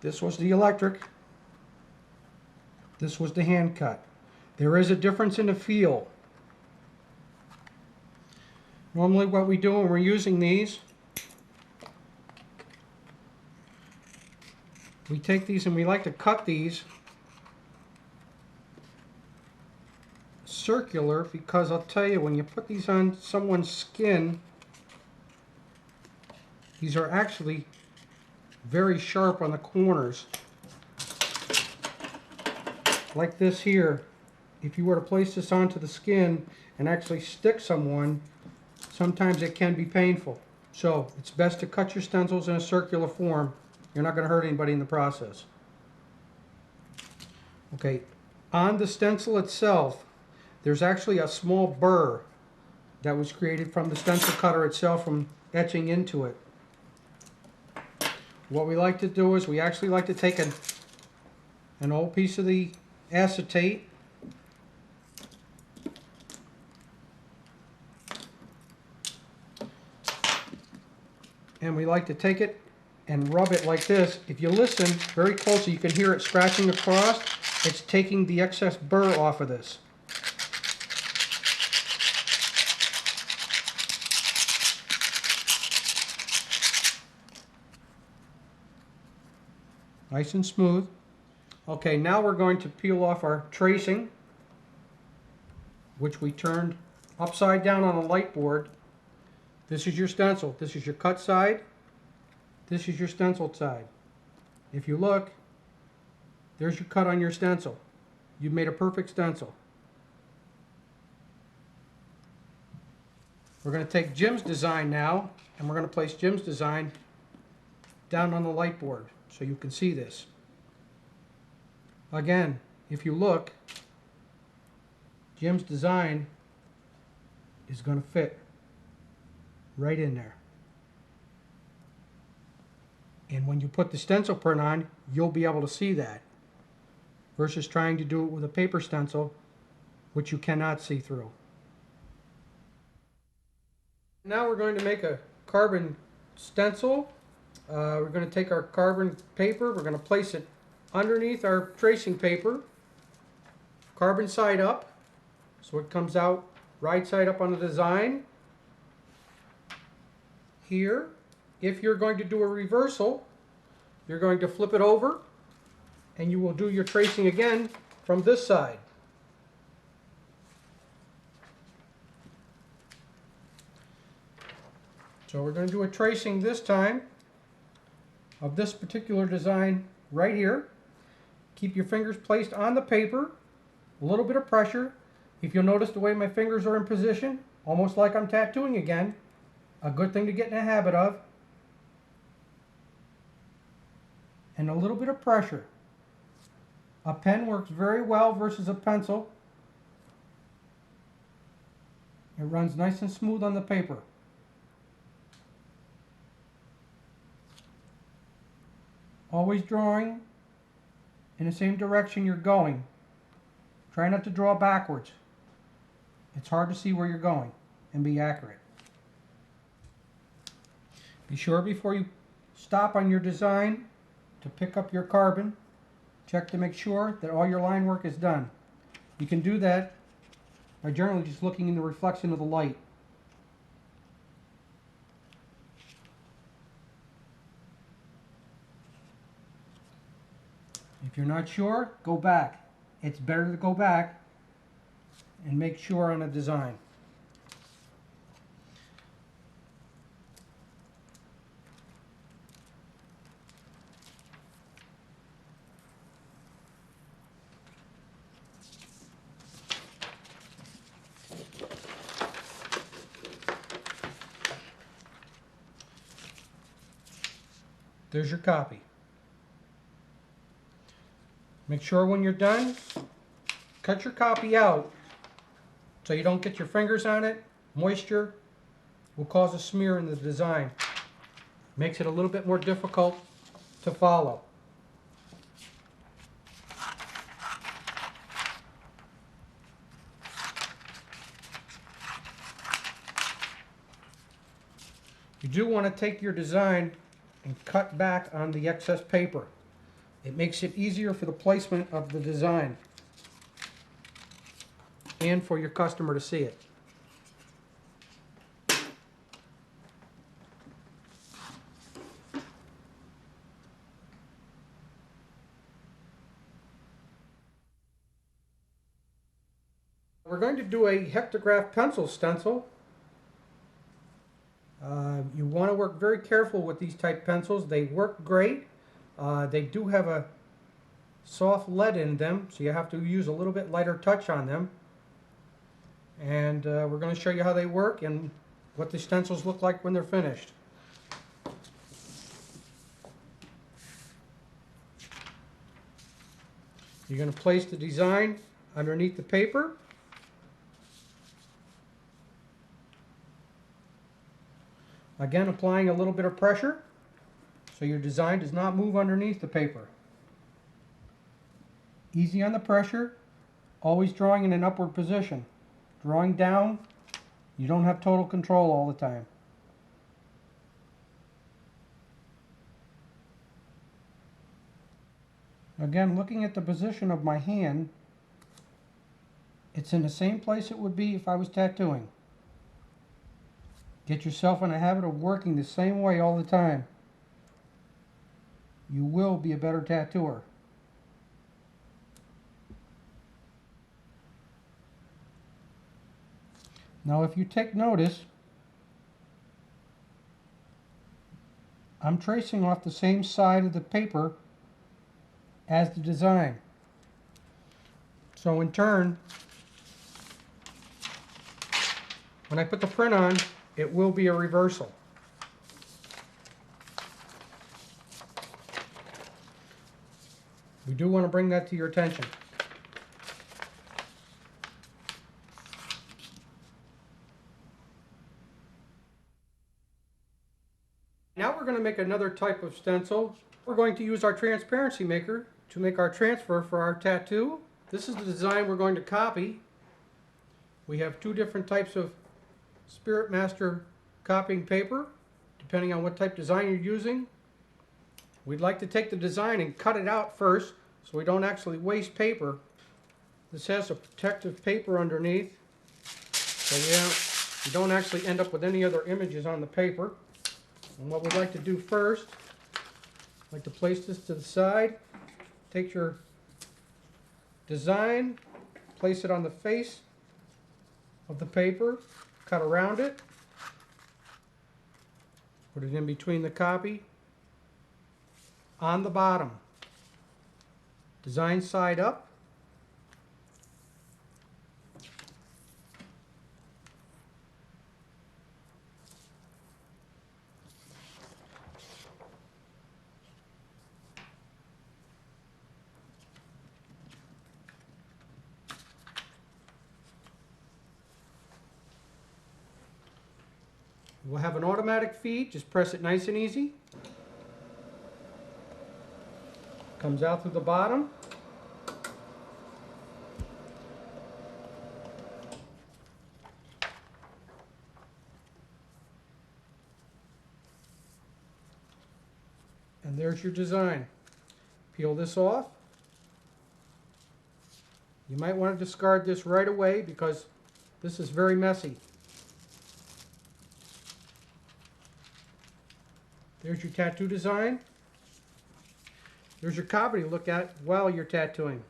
This was the electric. This was the hand cut. There is a difference in the feel. Normally what we do when we're using these, we take these and we like to cut these circular, because I'll tell you, when you put these on someone's skin, these are actually very sharp on the corners. Like this here, if you were to place this onto the skin and actually stick someone, sometimes it can be painful. So it's best to cut your stencils in a circular form. You're not going to hurt anybody in the process. Okay, on the stencil itself, there's actually a small burr that was created from the stencil cutter itself from etching into it. What we like to do is we actually like to take an old piece of the acetate, and we like to take it and rub it like this. If you listen very closely, you can hear it scratching across. It's taking the excess burr off of this. Nice and smooth. Okay, now we're going to peel off our tracing, which we turned upside down on a light board. This is your stencil. This is your cut side. This is your stenciled side. If you look, there's your cut on your stencil. You've made a perfect stencil. We're going to take Jim's design now, and we're going to place Jim's design down on the light board so you can see this. Again, if you look, Jim's design is going to fit right in there. And when you put the stencil print on, you'll be able to see that, versus trying to do it with a paper stencil, which you cannot see through. Now we're going to make a carbon stencil. We're going to take our carbon paper, we're going to place it underneath our tracing paper, carbon side up, so it comes out right side up on the design. Here, if you're going to do a reversal, you're going to flip it over and you will do your tracing again from this side. So we're going to do a tracing this time of this particular design right here. Keep your fingers placed on the paper, a little bit of pressure. If you'll notice the way my fingers are in position, almost like I'm tattooing again, a good thing to get in the habit of. And a little bit of pressure. A pen works very well versus a pencil. It runs nice and smooth on the paper. Always drawing in the same direction you're going. Try not to draw backwards. It's hard to see where you're going and be accurate. Be sure before you stop on your design to pick up your carbon. Check to make sure that all your line work is done. You can do that by generally just looking in the reflection of the light. If you're not sure, go back. It's better to go back and make sure on a design. There's your copy. Make sure when you're done, cut your copy out so you don't get your fingers on it. Moisture will cause a smear in the design. Makes it a little bit more difficult to follow. You do want to take your design and cut back on the excess paper. It makes it easier for the placement of the design and for your customer to see it. We're going to do a hectograph pencil stencil. You want to work very careful with these type pencils. They work great. They do have a soft lead in them, so you have to use a little bit lighter touch on them. And we're going to show you how they work and what the stencils look like when they're finished. You're going to place the design underneath the paper. Again, applying a little bit of pressure so your design does not move underneath the paper. Easy on the pressure, always drawing in an upward position. Drawing down, you don't have total control all the time. Again, looking at the position of my hand, it's in the same place it would be if I was tattooing. Get yourself in a habit of working the same way all the time. You will be a better tattooer. Now if you take notice, I'm tracing off the same side of the paper as the design. So in turn, when I put the print on, it will be a reversal. We do want to bring that to your attention. Now we're going to make another type of stencil. We're going to use our transparency maker to make our transfer for our tattoo. This is the design we're going to copy. We have two different types of Spirit Master copying paper, depending on what type design you're using. We'd like to take the design and cut it out first so we don't actually waste paper. This has a protective paper underneath, so we don't actually end up with any other images on the paper. And what we'd like to do first, I'd like to place this to the side. Take your design, place it on the face of the paper, cut around it, put it in between the copy, on the bottom, design side up, we'll have an automatic feed, just press it nice and easy. Comes out through the bottom. And there's your design. Peel this off. You might want to discard this right away because this is very messy. There's your tattoo design. There's your copy to look at while you're tattooing.